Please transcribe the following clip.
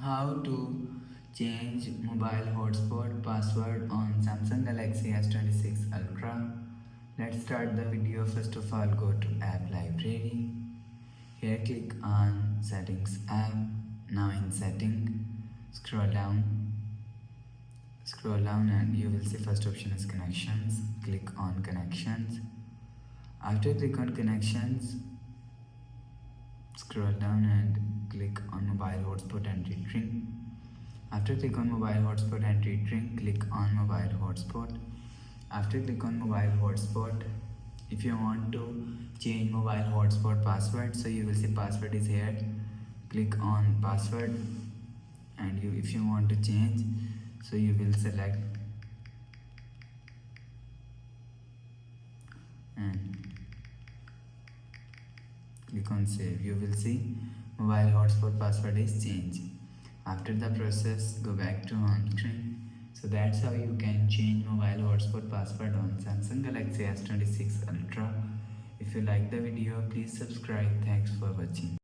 How to change mobile hotspot password on Samsung Galaxy S26 Ultra. Let's start the video. First of all, go to app library. Here click on settings app. Now in setting, scroll down and you will see first option is connections. Click on connections. After click on connections, scroll down and click on mobile hotspot and retring. After click on mobile hotspot and retring, click on mobile hotspot. After click on mobile hotspot, if you want to change mobile hotspot password, so you will see password is here. Click on password and if you want to change, so you will select and click on save. You will see mobile hotspot password is changed. After the process, go back to home screen. So that's how you can change mobile hotspot password on Samsung Galaxy S26 Ultra. If you like the video, please subscribe. Thanks for watching.